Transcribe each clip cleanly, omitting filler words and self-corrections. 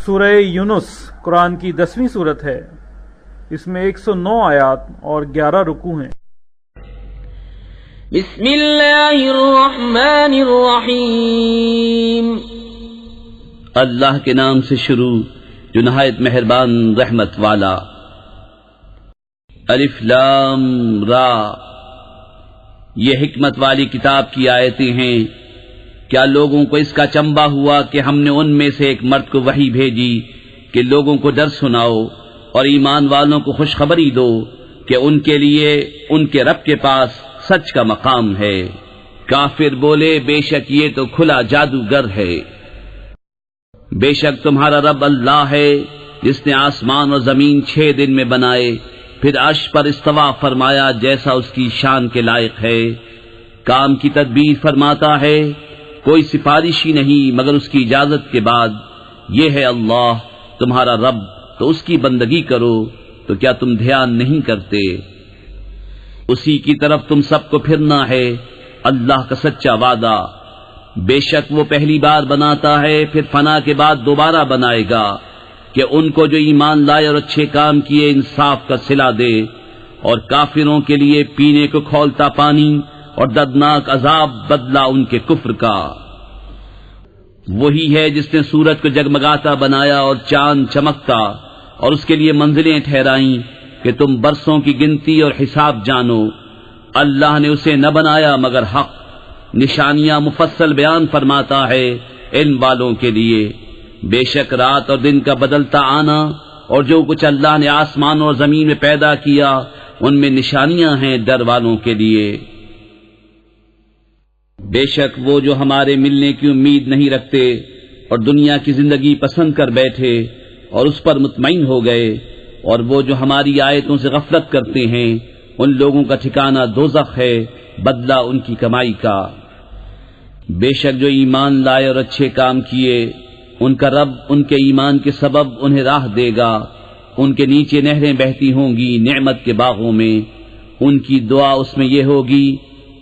سورہ یونس قرآن کی 10ویں سورت ہے۔ اس میں 109 آیات اور 11 رکوع ہیں۔ بسم اللہ الرحمن الرحیم۔ اللہ کے نام سے شروع جو نہایت مہربان رحمت والا۔ الف لام را، یہ حکمت والی کتاب کی آیتیں ہیں۔ کیا لوگوں کو اس کا چنبا ہوا کہ ہم نے ان میں سے ایک مرد کو وحی بھیجی کہ لوگوں کو ڈر سناؤ اور ایمان والوں کو خوشخبری دو کہ ان کے لیے ان کے رب کے پاس سچ کا مقام ہے۔ کافر بولے بے شک یہ تو کھلا جادوگر ہے۔ بے شک تمہارا رب اللہ ہے جس نے آسمان اور زمین 6 دن میں بنائے، پھر عرش پر استوا فرمایا جیسا اس کی شان کے لائق ہے۔ کام کی تدبیر فرماتا ہے، کوئی سفارشی نہیں مگر اس کی اجازت کے بعد۔ یہ ہے اللہ تمہارا رب، تو اس کی بندگی کرو، تو کیا تم دھیان نہیں کرتے؟ اسی کی طرف تم سب کو پھرنا ہے، اللہ کا سچا وعدہ۔ بے شک وہ پہلی بار بناتا ہے پھر فنا کے بعد دوبارہ بنائے گا، کہ ان کو جو ایمان لائے اور اچھے کام کیے انصاف کا صلہ دے، اور کافروں کے لیے پینے کو کھولتا پانی اور دردناک عذاب بدلہ ان کے کفر کا۔ وہی ہے جس نے سورج کو جگمگاتا بنایا اور چاند چمکتا، اور اس کے لیے منزلیں ٹھہرائیں کہ تم برسوں کی گنتی اور حساب جانو۔ اللہ نے اسے نہ بنایا مگر حق، نشانیاں مفصل بیان فرماتا ہے علم والوں کے لیے۔ بے شک رات اور دن کا بدلتا آنا اور جو کچھ اللہ نے آسمان اور زمین میں پیدا کیا ان میں نشانیاں ہیں ڈر والوں کے لیے۔ بے شک وہ جو ہمارے ملنے کی امید نہیں رکھتے اور دنیا کی زندگی پسند کر بیٹھے اور اس پر مطمئن ہو گئے، اور وہ جو ہماری آیتوں سے غفلت کرتے ہیں، ان لوگوں کا ٹھکانہ دوزخ ہے، بدلہ ان کی کمائی کا۔ بے شک جو ایمان لائے اور اچھے کام کیے، ان کا رب ان کے ایمان کے سبب انہیں راہ دے گا، ان کے نیچے نہریں بہتی ہوں گی نعمت کے باغوں میں۔ ان کی دعا اس میں یہ ہوگی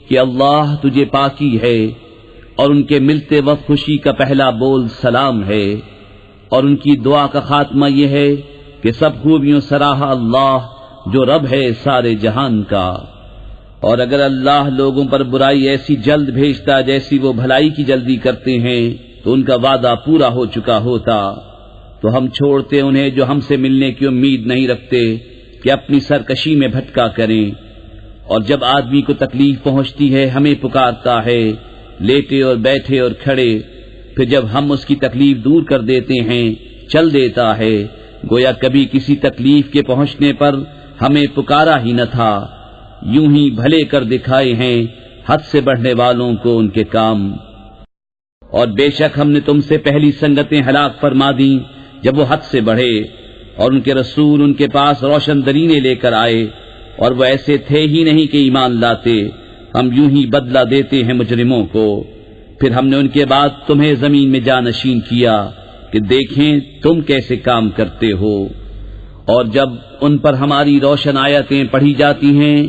کہ اللہ تجھے پاکی ہے، اور ان کے ملتے وقت خوشی کا پہلا بول سلام ہے، اور ان کی دعا کا خاتمہ یہ ہے کہ سب خوبیوں سراہا اللہ جو رب ہے سارے جہان کا۔ اور اگر اللہ لوگوں پر برائی ایسی جلد بھیجتا جیسی وہ بھلائی کی جلدی کرتے ہیں تو ان کا وعدہ پورا ہو چکا ہوتا۔ تو ہم چھوڑتے انہیں جو ہم سے ملنے کی امید نہیں رکھتے کہ اپنی سرکشی میں بھٹکا کریں، اور جب آدمی کو تکلیف پہنچتی ہے ہمیں پکارتا ہے، لیٹے اور بیٹھے اور کھڑے، پھر جب ہم اس کی تکلیف دور کر دیتے ہیں چل دیتا ہے، گویا کبھی کسی تکلیف کے پہنچنے پر ہمیں پکارا ہی نہ تھا۔ یوں ہی بھلے کر دکھائے ہیں حد سے بڑھنے والوں کو ان کے کام۔ اور بے شک ہم نے تم سے پہلی سنگتیں ہلاک فرما دیں جب وہ حد سے بڑھے، اور ان کے رسول ان کے پاس روشن درینے لے کر آئے، اور وہ ایسے تھے ہی نہیں کہ ایمان لاتے۔ ہم یوں ہی بدلہ دیتے ہیں مجرموں کو۔ پھر ہم نے ان کے بعد تمہیں زمین میں جانشین کیا کہ دیکھیں تم کیسے کام کرتے ہو۔ اور جب ان پر ہماری روشن آیتیں پڑھی جاتی ہیں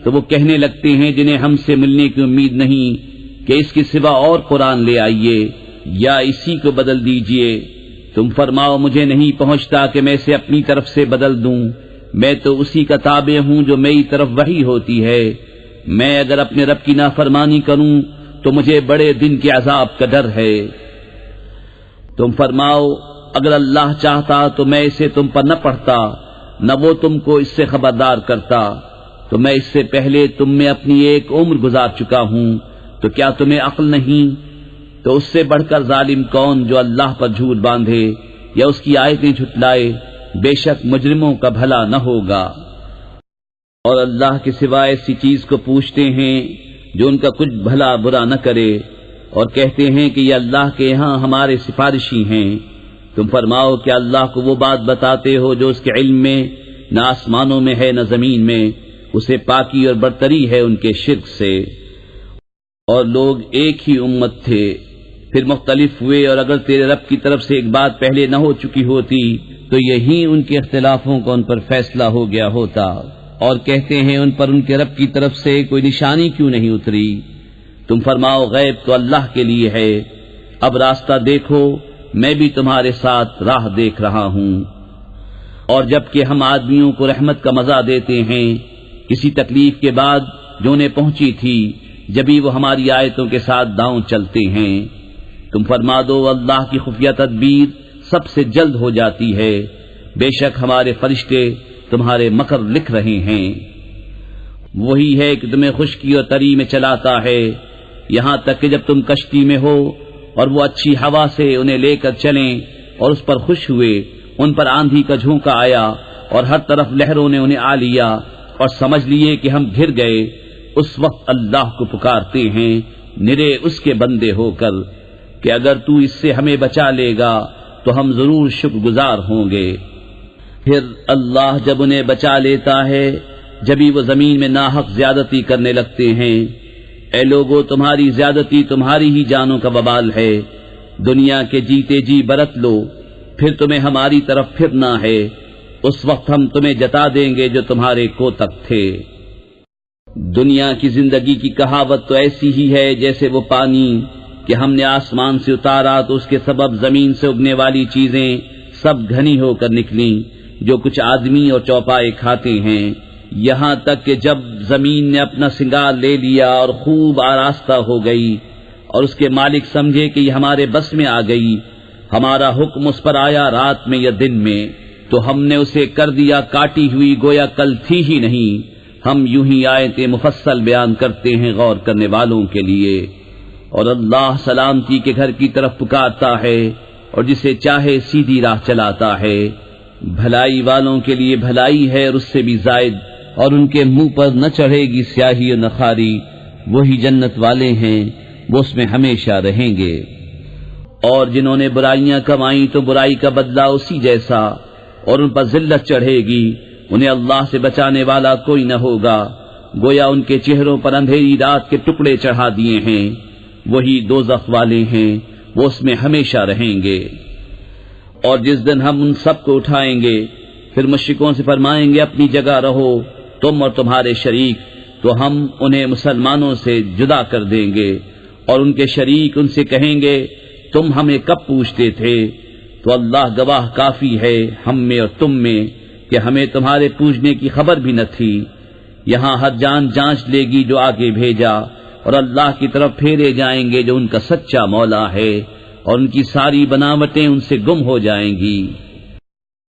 تو وہ کہنے لگتے ہیں جنہیں ہم سے ملنے کی امید نہیں کہ اس کے سوا اور قرآن لے آئیے یا اسی کو بدل دیجئے۔ تم فرماؤ مجھے نہیں پہنچتا کہ میں اسے اپنی طرف سے بدل دوں، میں تو اسی کا تابع ہوں جو میری طرف وحی ہوتی ہے۔ میں اگر اپنے رب کی نافرمانی کروں تو مجھے بڑے دن کے عذاب کا ڈر ہے۔ تم فرماؤ اگر اللہ چاہتا تو میں اسے تم پر نہ پڑھتا، نہ وہ تم کو اس سے خبردار کرتا، تو میں اس سے پہلے تم میں اپنی ایک عمر گزار چکا ہوں، تو کیا تمہیں عقل نہیں؟ تو اس سے بڑھ کر ظالم کون جو اللہ پر جھوٹ باندھے یا اس کی آیتیں جھٹلائے؟ بے شک مجرموں کا بھلا نہ ہوگا۔ اور اللہ کے سوا ایسی چیز کو پوچھتے ہیں جو ان کا کچھ بھلا برا نہ کرے، اور کہتے ہیں کہ یہ اللہ کے یہاں ہمارے سفارشی ہیں۔ تم فرماؤ کہ اللہ کو وہ بات بتاتے ہو جو اس کے علم میں نہ آسمانوں میں ہے نہ زمین میں، اسے پاکی اور برتری ہے ان کے شرک سے۔ اور لوگ ایک ہی امت تھے، پھر مختلف ہوئے، اور اگر تیرے رب کی طرف سے ایک بات پہلے نہ ہو چکی ہوتی تو یہی ان کے اختلافوں کا ان پر فیصلہ ہو گیا ہوتا۔ اور کہتے ہیں ان پر ان کے رب کی طرف سے کوئی نشانی کیوں نہیں اتری؟ تم فرماؤ غیب تو اللہ کے لیے ہے، اب راستہ دیکھو میں بھی تمہارے ساتھ راہ دیکھ رہا ہوں۔ اور جبکہ ہم آدمیوں کو رحمت کا مزہ دیتے ہیں کسی تکلیف کے بعد جو انہیں پہنچی تھی، جبھی وہ ہماری آیتوں کے ساتھ داؤں چلتے ہیں۔ تم فرما دو اللہ کی خفیہ تدبیر سب سے جلد ہو جاتی ہے، بے شک ہمارے فرشتے تمہارے مکر لکھ رہے ہیں۔ وہی ہے کہ تمہیں خشکی اور تری میں چلاتا ہے، یہاں تک کہ جب تم کشتی میں ہو اور وہ اچھی ہوا سے انہیں لے کر چلیں اور اس پر خوش ہوئے، ان پر آندھی کا جھونکا آیا اور ہر طرف لہروں نے انہیں آ لیا اور سمجھ لیے کہ ہم گر گئے، اس وقت اللہ کو پکارتے ہیں نرے اس کے بندے ہو کر کہ اگر تو اس سے ہمیں بچا لے گا تو ہم ضرور شکر گزار ہوں گے۔ پھر اللہ جب انہیں بچا لیتا ہے جبھی وہ زمین میں ناحق زیادتی کرنے لگتے ہیں۔ اے لوگو، تمہاری زیادتی تمہاری ہی جانوں کا وبال ہے، دنیا کے جیتے جی برت لو، پھر تمہیں ہماری طرف پھرنا ہے، اس وقت ہم تمہیں جتا دیں گے جو تمہارے کوتک تھے۔ دنیا کی زندگی کی کہاوت تو ایسی ہی ہے جیسے وہ پانی کہ ہم نے آسمان سے اتارا تو اس کے سبب زمین سے اگنے والی چیزیں سب گھنی ہو کر نکلیں، جو کچھ آدمی اور چوپائے کھاتے ہیں، یہاں تک کہ جب زمین نے اپنا سنگار لے لیا اور خوب آراستہ ہو گئی اور اس کے مالک سمجھے کہ یہ ہمارے بس میں آ گئی، ہمارا حکم اس پر آیا رات میں یا دن میں، تو ہم نے اسے کر دیا کاٹی ہوئی گویا کل تھی ہی نہیں۔ ہم یوں ہی آیتیں مفصل بیان کرتے ہیں غور کرنے والوں کے لیے۔ اور اللہ سلامتی کے گھر کی طرف پکارتا ہے اور جسے چاہے سیدھی راہ چلاتا ہے۔ بھلائی والوں کے لیے بھلائی ہے اور اس سے بھی زائد، اور ان کے منہ پر نہ چڑھے گی سیاہی اور نخاری، وہی جنت والے ہیں، وہ اس میں ہمیشہ رہیں گے۔ اور جنہوں نے برائیاں کمائیں تو برائی کا بدلہ اسی جیسا، اور ان پر ذلت چڑھے گی، انہیں اللہ سے بچانے والا کوئی نہ ہوگا، گویا ان کے چہروں پر اندھیری رات کے ٹکڑے چڑھا دیے ہیں، وہی دوزخ والے ہیں، وہ اس میں ہمیشہ رہیں گے۔ اور جس دن ہم ان سب کو اٹھائیں گے، پھر مشرکوں سے فرمائیں گے اپنی جگہ رہو تم اور تمہارے شریک، تو ہم انہیں مسلمانوں سے جدا کر دیں گے، اور ان کے شریک ان سے کہیں گے تم ہمیں کب پوچھتے تھے؟ تو اللہ گواہ کافی ہے ہم میں اور تم میں کہ ہمیں تمہارے پوجنے کی خبر بھی نہ تھی۔ یہاں ہر جان جانچ لے گی جو آگے بھیجا، اور اللہ کی طرف پھیرے جائیں گے جو ان کا سچا مولا ہے، اور ان کی ساری بناوٹیں ان سے گم ہو جائیں گی۔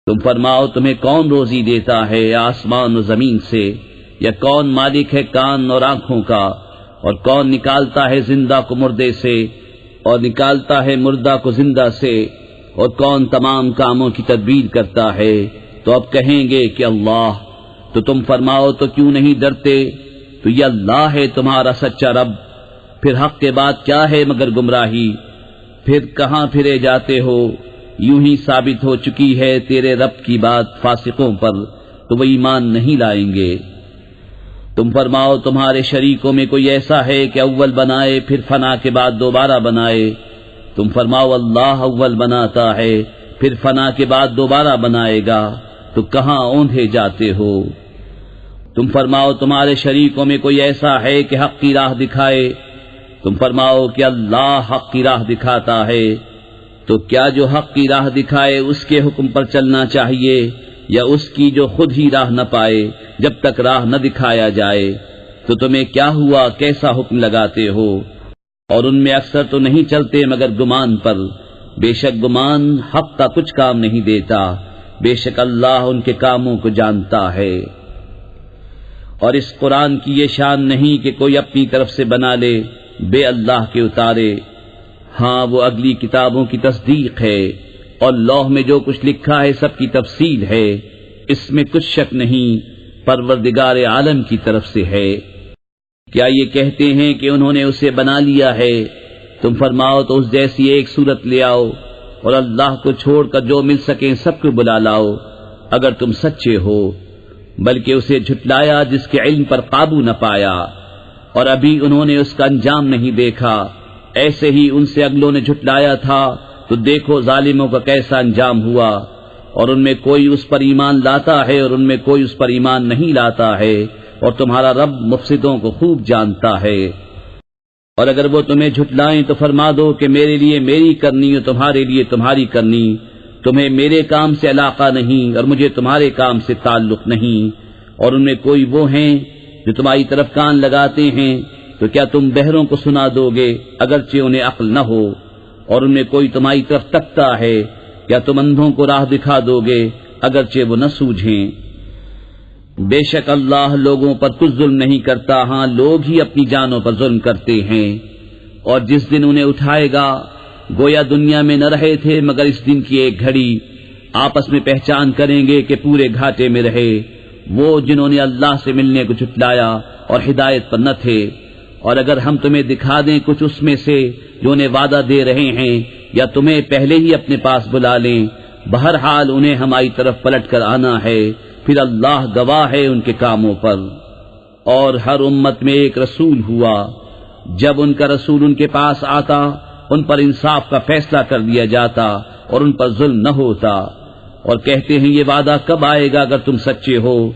تم فرماؤ تمہیں کون روزی دیتا ہے آسمان و زمین سے، یا کون مالک ہے کان اور آنکھوں کا، اور کون نکالتا ہے زندہ کو مردے سے اور نکالتا ہے مردہ کو زندہ سے، اور کون تمام کاموں کی تدبیر کرتا ہے؟ تو اب کہیں گے کہ اللہ۔ تو تم فرماؤ تو کیوں نہیں ڈرتے؟ تو یہ اللہ ہے تمہارا سچا رب، پھر حق کے بعد کیا ہے مگر گمراہی؟ پھر کہاں پھرے جاتے ہو؟ یوں ہی ثابت ہو چکی ہے تیرے رب کی بات فاسقوں پر، تو وہ ایمان نہیں لائیں گے۔ تم فرماؤ تمہارے شریکوں میں کوئی ایسا ہے کہ اول بنائے پھر فنا کے بعد دوبارہ بنائے؟ تم فرماؤ اللہ اول بناتا ہے پھر فنا کے بعد دوبارہ بنائے گا، تو کہاں اوندھے جاتے ہو؟ تم فرماؤ تمہارے شریکوں میں کوئی ایسا ہے کہ حق کی راہ دکھائے؟ تم فرماؤ کہ اللہ حق کی راہ دکھاتا ہے، تو کیا جو حق کی راہ دکھائے اس کے حکم پر چلنا چاہیے، یا اس کی جو خود ہی راہ نہ پائے جب تک راہ نہ دکھایا جائے؟ تو تمہیں کیا ہوا، کیسا حکم لگاتے ہو؟ اور ان میں اکثر تو نہیں چلتے مگر گمان پر، بے شک گمان حق کا کچھ کام نہیں دیتا، بے شک اللہ ان کے کاموں کو جانتا ہے۔ اور اس قرآن کی یہ شان نہیں کہ کوئی اپنی طرف سے بنا لے بے اللہ کے اتارے، ہاں وہ اگلی کتابوں کی تصدیق ہے، اور لوح میں جو کچھ لکھا ہے سب کی تفصیل ہے، اس میں کچھ شک نہیں، پروردگار عالم کی طرف سے ہے۔ کیا یہ کہتے ہیں کہ انہوں نے اسے بنا لیا ہے؟ تم فرماؤ تو اس جیسی ایک صورت لے آؤ، اور اللہ کو چھوڑ کر جو مل سکیں سب کو بلا لاؤ اگر تم سچے ہو، بلکہ اسے جھٹلایا جس کے علم پر قابو نہ پایا، اور ابھی انہوں نے اس کا انجام نہیں دیکھا۔ ایسے ہی ان سے اگلوں نے جھٹلایا تھا، تو دیکھو ظالموں کا کیسا انجام ہوا۔ اور ان میں کوئی اس پر ایمان لاتا ہے اور ان میں کوئی اس پر ایمان نہیں لاتا ہے، اور تمہارا رب مفسدوں کو خوب جانتا ہے۔ اور اگر وہ تمہیں جھٹلائیں تو فرما دو کہ میرے لیے میری کرنی اور تمہارے لیے تمہاری کرنی، تمہیں میرے کام سے علاقہ نہیں اور مجھے تمہارے کام سے تعلق نہیں۔ اور ان میں کوئی وہ ہیں جو تمہاری طرف کان لگاتے ہیں، تو کیا تم بہروں کو سنا دو گے اگرچہ انہیں عقل نہ ہو؟ اور ان میں کوئی تمہاری طرف تکتا ہے، کیا تم اندھوں کو راہ دکھا دو گے اگرچہ وہ نہ سوجھیں؟ بے شک اللہ لوگوں پر کچھ ظلم نہیں کرتا، ہاں لوگ ہی اپنی جانوں پر ظلم کرتے ہیں۔ اور جس دن انہیں اٹھائے گا گویا دنیا میں نہ رہے تھے مگر اس دن کی ایک گھڑی، آپس میں پہچان کریں گے کہ پورے گھاٹے میں رہے وہ جنہوں نے اللہ سے ملنے کو جھٹلایا اور ہدایت پر نہ تھے۔ اور اگر ہم تمہیں دکھا دیں کچھ اس میں سے جو انہیں وعدہ دے رہے ہیں، یا تمہیں پہلے ہی اپنے پاس بلا لیں، بہرحال انہیں ہماری طرف پلٹ کر آنا ہے، پھر اللہ گواہ ہے ان کے کاموں پر۔ اور ہر امت میں ایک رسول ہوا، جب ان کا رسول ان کے پاس آتا ان پر انصاف کا فیصلہ کر دیا جاتا اور ان پر ظلم نہ ہوتا۔ اور کہتے ہیں یہ وعدہ کب آئے گا اگر تم سچے ہو؟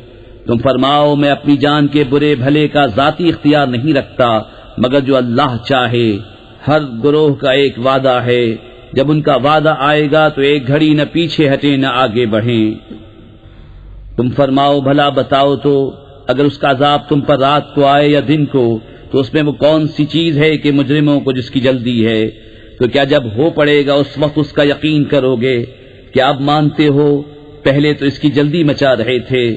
تم فرماؤ میں اپنی جان کے برے بھلے کا ذاتی اختیار نہیں رکھتا مگر جو اللہ چاہے۔ ہر گروہ کا ایک وعدہ ہے، جب ان کا وعدہ آئے گا تو ایک گھڑی نہ پیچھے ہٹیں نہ آگے بڑھیں۔ تم فرماؤ بھلا بتاؤ تو اگر اس کا عذاب تم پر رات کو آئے یا دن کو تو اس میں وہ کون سی چیز ہے کہ مجرموں کو جس کی جلدی ہے؟ تو کیا جب ہو پڑے گا اس وقت اس کا یقین کرو گے؟ کیا اب مانتے ہو؟ پہلے تو اس کی جلدی مچا رہے تھے۔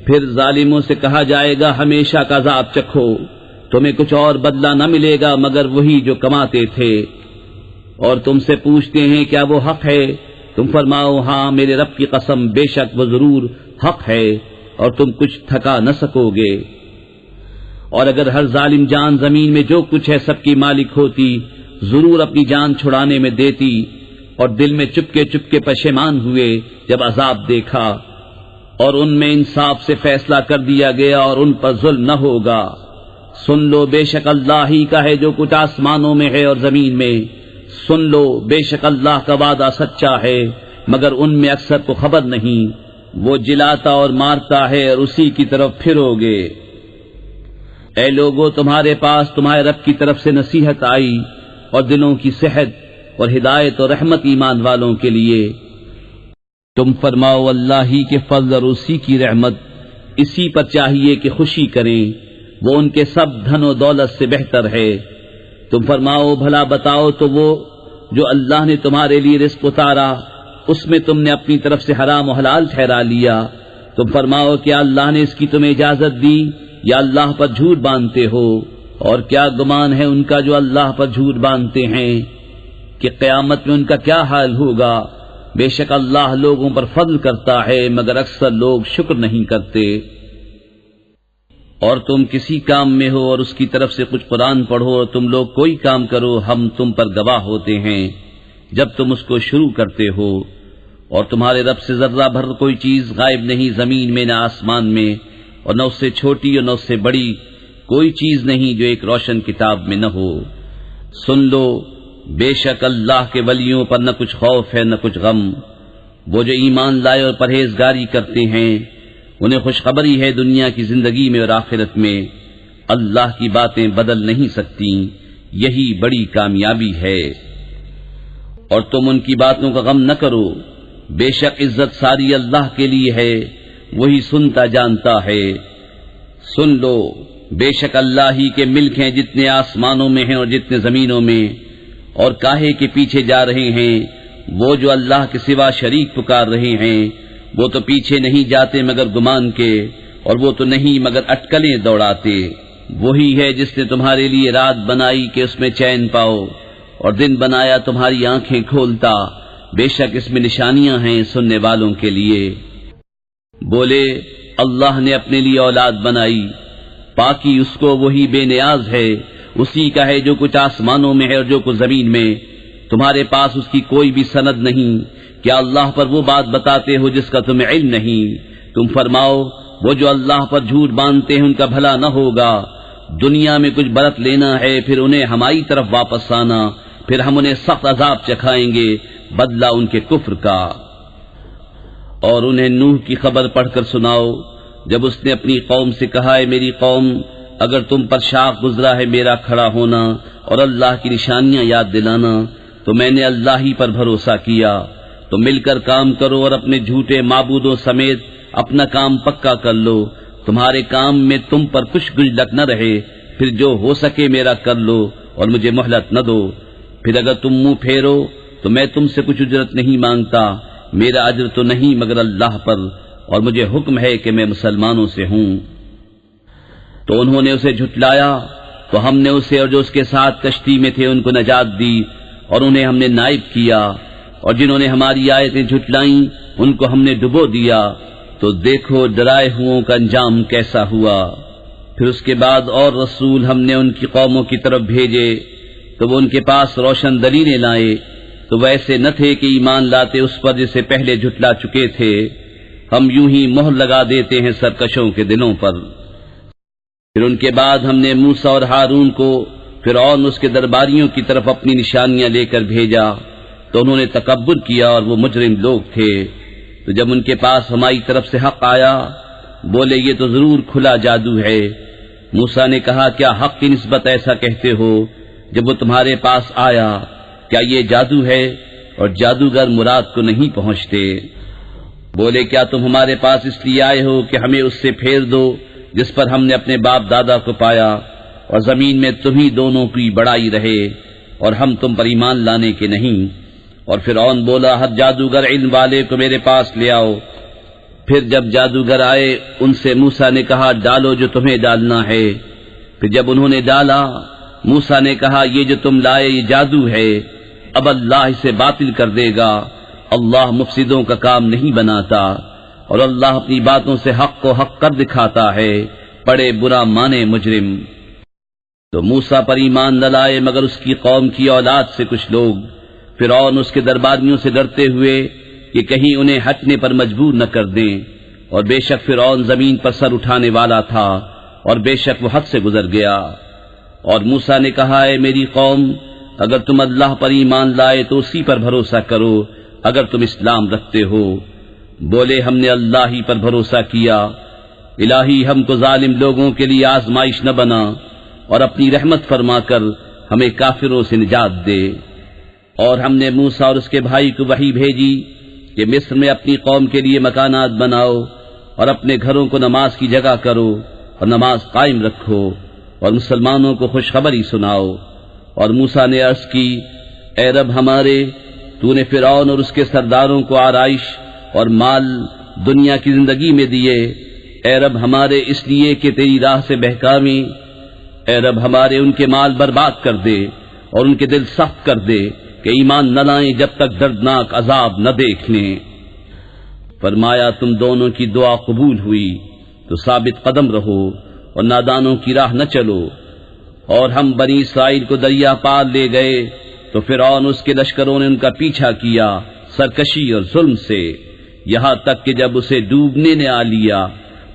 پھر ظالموں سے کہا جائے گا ہمیشہ کا عذاب چکھو، تمہیں کچھ اور بدلہ نہ ملے گا مگر وہی جو کماتے تھے۔ اور تم سے پوچھتے ہیں کیا وہ حق ہے؟ تم فرماؤ ہاں میرے رب کی قسم بے شک وہ ضرور حق ہے، اور تم کچھ تھکا نہ سکو گے۔ اور اگر ہر ظالم جان زمین میں جو کچھ ہے سب کی مالک ہوتی، ضرور اپنی جان چھڑانے میں دیتی، اور دل میں چپکے چپکے پشیمان ہوئے جب عذاب دیکھا، اور ان میں انصاف سے فیصلہ کر دیا گیا اور ان پر ظلم نہ ہوگا۔ سن لو بے شک اللہ ہی کا ہے جو کچھ آسمانوں میں ہے اور زمین میں، سن لو بے شک اللہ کا وعدہ سچا ہے مگر ان میں اکثر کو خبر نہیں۔ وہ جلاتا اور مارتا ہے اور اسی کی طرف پھرو گے۔ اے لوگو تمہارے پاس تمہارے رب کی طرف سے نصیحت آئی اور دلوں کی صحت اور ہدایت اور رحمت ایمان والوں کے لیے۔ تم فرماؤ اللہ ہی کے فضل اور اسی کی رحمت، اسی پر چاہیے کہ خوشی کریں، وہ ان کے سب دھن و دولت سے بہتر ہے۔ تم فرماؤ بھلا بتاؤ تو وہ جو اللہ نے تمہارے لیے رزق اتارا اس میں تم نے اپنی طرف سے حرام و حلال ٹھہرا لیا، تم فرماؤ کیا اللہ نے اس کی تمہیں اجازت دی یا اللہ پر جھوٹ باندھتے ہو؟ اور کیا گمان ہے ان کا جو اللہ پر جھوٹ باندھتے ہیں کہ قیامت میں ان کا کیا حال ہوگا؟ بے شک اللہ لوگوں پر فضل کرتا ہے مگر اکثر لوگ شکر نہیں کرتے۔ اور تم کسی کام میں ہو اور اس کی طرف سے کچھ قرآن پڑھو اور تم لوگ کوئی کام کرو، ہم تم پر گواہ ہوتے ہیں جب تم اس کو شروع کرتے ہو۔ اور تمہارے رب سے ذرہ بھر کوئی چیز غائب نہیں، زمین میں نہ آسمان میں، اور نہ اس سے چھوٹی اور نہ اس سے بڑی کوئی چیز نہیں جو ایک روشن کتاب میں نہ ہو۔ سن لو بے شک اللہ کے ولیوں پر نہ کچھ خوف ہے نہ کچھ غم، وہ جو ایمان لائے اور پرہیزگاری کرتے ہیں انہیں خوشخبری ہے دنیا کی زندگی میں اور آخرت میں، اللہ کی باتیں بدل نہیں سکتی، یہی بڑی کامیابی ہے۔ اور تم ان کی باتوں کا غم نہ کرو، بے شک عزت ساری اللہ کے لیے ہے، وہی سنتا جانتا ہے۔ سن لو بے شک اللہ ہی کے ملک ہیں جتنے آسمانوں میں ہیں اور جتنے زمینوں میں، اور کاہے کے پیچھے جا رہے ہیں وہ جو اللہ کے سوا شریک پکار رہے ہیں؟ وہ تو پیچھے نہیں جاتے مگر گمان کے، اور وہ تو نہیں مگر اٹکلیں دوڑاتے۔ وہی ہے جس نے تمہارے لیے رات بنائی کہ اس میں چین پاؤ، اور دن بنایا تمہاری آنکھیں کھولتا، بے شک اس میں نشانیاں ہیں سننے والوں کے لیے۔ بولے اللہ نے اپنے لیے اولاد بنائی، پاکی اس کو وہی بے نیاز ہے، اسی کا ہے جو کچھ آسمانوں میں ہے اور جو کچھ زمین میں، تمہارے پاس اس کی کوئی بھی سند نہیں، کیا اللہ پر وہ بات بتاتے ہو جس کا تمہیں علم نہیں؟ تم فرماؤ وہ جو اللہ پر جھوٹ باندھتے ہیں ان کا بھلا نہ ہوگا، دنیا میں کچھ برت لینا ہے پھر انہیں ہماری طرف واپس آنا، پھر ہم انہیں سخت عذاب چکھائیں گے بدلہ ان کے کفر کا۔ اور انہیں نوح کی خبر پڑھ کر سناؤ جب اس نے اپنی قوم سے کہا ہے میری قوم اگر تم پر شاق گزرا ہے میرا کھڑا ہونا اور اللہ کی نشانیاں یاد دلانا تو میں نے اللہ ہی پر بھروسہ کیا۔ تو مل کر کام کرو اور اپنے جھوٹے معبودوں سمیت اپنا کام پکا کر لو، تمہارے کام میں تم پر کچھ گنجلک نہ رہے، پھر جو ہو سکے میرا کر لو اور مجھے مہلت نہ دو۔ پھر اگر تم منہ پھیرو تو میں تم سے کچھ اجرت نہیں مانگتا، میرا اجر تو نہیں مگر اللہ پر، اور مجھے حکم ہے کہ میں مسلمانوں سے ہوں۔ تو انہوں نے اسے جھٹلایا تو ہم نے اسے اور جو اس کے ساتھ کشتی میں تھے ان کو نجات دی، اور انہیں ہم نے نائب کیا، اور جنہوں نے ہماری آیتیں جھٹلائیں ان کو ہم نے ڈبو دیا۔ تو دیکھو ڈرائے ہوئوں کا انجام کیسا ہوا۔ پھر اس کے بعد اور رسول ہم نے ان کی قوموں کی طرف بھیجے تو وہ ان کے پاس روشن دلیلیں لائے، تو ویسے نہ تھے کہ ایمان لاتے اس پر جسے پہلے جھٹلا چکے تھے۔ ہم یوں ہی مہر لگا دیتے ہیں سرکشوں کے دلوں پر۔ پھر ان کے بعد ہم نے موسیٰ اور ہارون کو فرعون اس کے درباریوں کی طرف اپنی نشانیاں لے کر بھیجا، تو انہوں نے تکبر کیا اور وہ مجرم لوگ تھے۔ تو جب ان کے پاس ہماری طرف سے حق آیا بولے یہ تو ضرور کھلا جادو ہے۔ موسیٰ نے کہا کیا حق کی نسبت ایسا کہتے ہو جب وہ تمہارے پاس آیا؟ کیا یہ جادو ہے؟ اور جادوگر مراد کو نہیں پہنچتے۔ بولے کیا تم ہمارے پاس اس لیے آئے ہو کہ ہمیں اس سے پھیر دو جس پر ہم نے اپنے باپ دادا کو پایا، اور زمین میں تمہیں دونوں کی بڑائی رہے، اور ہم تم پر ایمان لانے کے نہیں۔ اور فرعون بولا ہر جادوگر علم والے کو میرے پاس لے آؤ۔ پھر جب جادوگر آئے ان سے موسیٰ نے کہا ڈالو جو تمہیں ڈالنا ہے۔ پھر جب انہوں نے ڈالا موسیٰ نے کہا یہ جو تم لائے یہ جادو ہے، اب اللہ اسے باطل کر دے گا، اللہ مفسدوں کا کام نہیں بناتا، اور اللہ اپنی باتوں سے حق کو حق کر دکھاتا ہے، بڑے برا مانے مجرم۔ تو موسیٰ پر ایمان نہ لائے مگر اس کی قوم کی اولاد سے کچھ لوگ۔ فرعون اس کے درباریوں سے ڈرتے ہوئے کہ کہیں انہیں ہٹنے پر مجبور نہ کر دیں، اور بے شک فرعون زمین پر سر اٹھانے والا تھا، اور بے شک وہ حد سے گزر گیا۔ اور موسیٰ نے کہا ہے میری قوم اگر تم اللہ پر ایمان لائے تو اسی پر بھروسہ کرو اگر تم اسلام رکھتے ہو۔ بولے ہم نے اللہ ہی پر بھروسہ کیا، الہی ہم کو ظالم لوگوں کے لیے آزمائش نہ بنا، اور اپنی رحمت فرما کر ہمیں کافروں سے نجات دے۔ اور ہم نے موسیٰ اور اس کے بھائی کو وحی بھیجی کہ مصر میں اپنی قوم کے لیے مکانات بناؤ، اور اپنے گھروں کو نماز کی جگہ کرو، اور نماز قائم رکھو، اور مسلمانوں کو خوشخبری سناؤ۔ اور موسیٰ نے عرض کی اے رب ہمارے، تو نے فرعون اور اس کے سرداروں کو آرائش اور مال دنیا کی زندگی میں دیے، اے رب ہمارے اس لیے کہ تیری راہ سے بہکاویں، اے رب ہمارے ان کے مال برباد کر دے اور ان کے دل سخت کر دے کہ ایمان نہ لائیں جب تک دردناک عذاب نہ دیکھ لیں۔ فرمایا تم دونوں کی دعا قبول ہوئی تو ثابت قدم رہو اور نادانوں کی راہ نہ چلو۔ اور ہم بنی اسرائیل کو دریا پار لے گئے تو فرعون اس کے لشکروں نے ان کا پیچھا کیا سرکشی اور ظلم سے، یہاں تک کہ جب اسے ڈوبنے نے آ لیا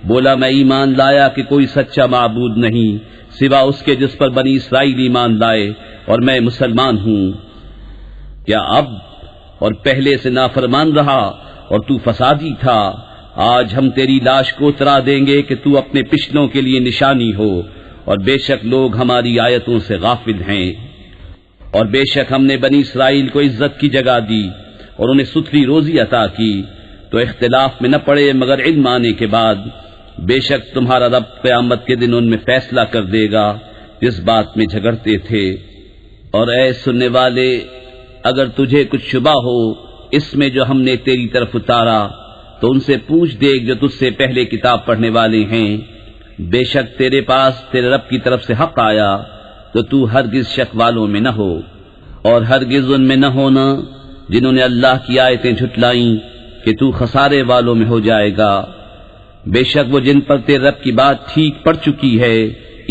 بولا میں ایمان لایا کہ کوئی سچا معبود نہیں سوا اس کے جس پر بنی اسرائیل ایمان لائے، اور میں مسلمان ہوں۔ کیا اب اور پہلے سے نافرمان رہا اور تو فسادی تھا؟ آج ہم تیری لاش کو اترا دیں گے کہ تو اپنے پچھلوں کے لیے نشانی ہو، اور بے شک لوگ ہماری آیتوں سے غافل ہیں۔ اور بے شک ہم نے بنی اسرائیل کو عزت کی جگہ دی اور انہیں ستھری روزی عطا کی، تو اختلاف میں نہ پڑے مگر علم آنے کے بعد۔ بے شک تمہارا رب قیامت کے دن ان میں فیصلہ کر دے گا جس بات میں جھگڑتے تھے۔ اور اے سننے والے، اگر تجھے کچھ شبہ ہو اس میں جو ہم نے تیری طرف اتارا تو ان سے پوچھ دیکھ جو تجھ سے پہلے کتاب پڑھنے والے ہیں، بے شک تیرے پاس تیرے رب کی طرف سے حق آیا، تو تو ہرگز شک والوں میں نہ ہو، اور ہرگز ان میں نہ ہونا جنہوں نے اللہ کی آیتیں جھٹلائیں کہ تو خسارے والوں میں ہو جائے گا۔ بے شک وہ جن پر تیرے رب کی بات ٹھیک پڑ چکی ہے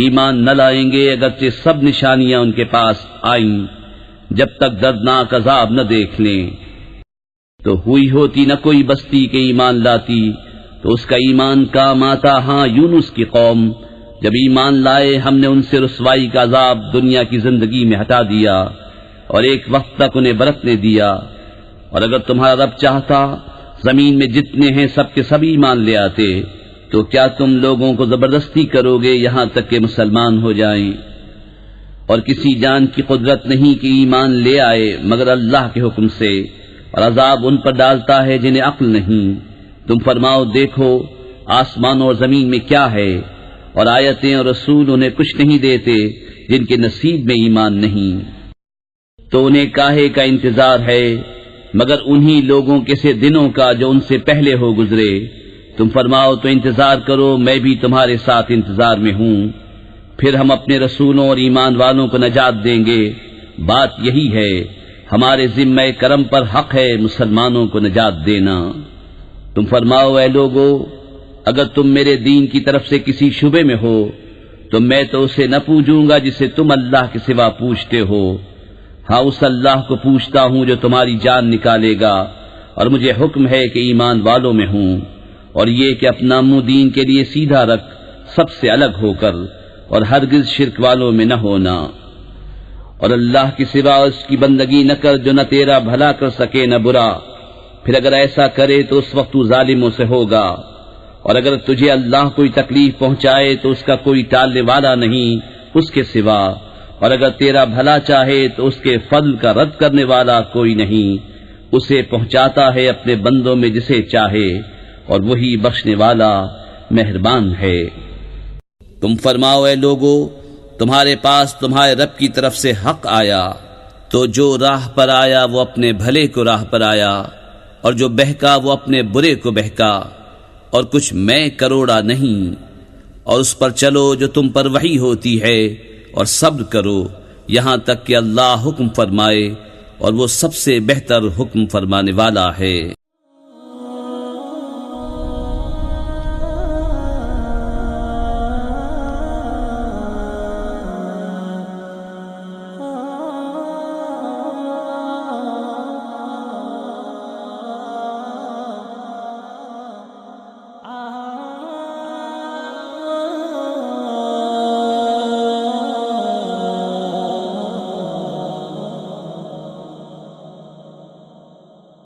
ایمان نہ لائیں گے اگرچہ سب نشانیاں ان کے پاس آئیں، جب تک دردناک عذاب نہ دیکھ لیں۔ تو ہوئی ہوتی نہ کوئی بستی کے ایمان لاتی تو اس کا ایمان کام آتا، ہاں یونس کی قوم جب ایمان لائے ہم نے ان سے رسوائی کا عذاب دنیا کی زندگی میں ہٹا دیا اور ایک وقت تک انہیں برتنے دیا۔ اور اگر تمہارا رب چاہتا زمین میں جتنے ہیں سب کے سب ایمان لے آتے، تو کیا تم لوگوں کو زبردستی کرو گے یہاں تک کہ مسلمان ہو جائیں؟ اور کسی جان کی قدرت نہیں کہ ایمان لے آئے مگر اللہ کے حکم سے، اور عذاب ان پر ڈالتا ہے جنہیں عقل نہیں۔ تم فرماؤ دیکھو آسمانوں اور زمین میں کیا ہے، اور آیتیں اور رسول انہیں کچھ نہیں دیتے جن کے نصیب میں ایمان نہیں۔ تو انہیں کاہے کا انتظار ہے مگر انہی لوگوں کے سے دنوں کا جو ان سے پہلے ہو گزرے۔ تم فرماؤ تو انتظار کرو، میں بھی تمہارے ساتھ انتظار میں ہوں، پھر ہم اپنے رسولوں اور ایمان والوں کو نجات دیں گے۔ بات یہی ہے، ہمارے ذمہ کرم پر حق ہے مسلمانوں کو نجات دینا۔ تم فرماؤ اے لوگو، اگر تم میرے دین کی طرف سے کسی شبے میں ہو تو میں تو اسے نہ پوجوں گا جسے تم اللہ کے سوا پوچھتے ہو، ہاں اس اللہ کو پوچھتا ہوں جو تمہاری جان نکالے گا، اور مجھے حکم ہے کہ ایمان والوں میں ہوں، اور یہ کہ اپنا منہ دین کے لیے سیدھا رکھ سب سے الگ ہو کر، اور ہرگز شرک والوں میں نہ ہونا، اور اللہ کے سوا اس کی بندگی نہ کر جو نہ تیرا بھلا کر سکے نہ برا، پھر اگر ایسا کرے تو اس وقت تو ظالموں سے ہوگا، اور اگر تجھے اللہ کوئی تکلیف پہنچائے تو اس کا کوئی ٹالنے والا نہیں اس کے سوا، اور اگر تیرا بھلا چاہے تو اس کے فضل کا رد کرنے والا کوئی نہیں، اسے پہنچاتا ہے اپنے بندوں میں جسے چاہے، اور وہی بخشنے والا مہربان ہے۔ تم فرماؤ اے لوگو، تمہارے پاس تمہارے رب کی طرف سے حق آیا، تو جو راہ پر آیا وہ اپنے بھلے کو راہ پر آیا، اور جو بہکا وہ اپنے برے کو بہکا، اور کچھ میں کروڑا نہیں، اور اس پر چلو جو تم پر وحی ہوتی ہے، اور صبر کرو یہاں تک کہ اللہ حکم فرمائے، اور وہ سب سے بہتر حکم فرمانے والا ہے۔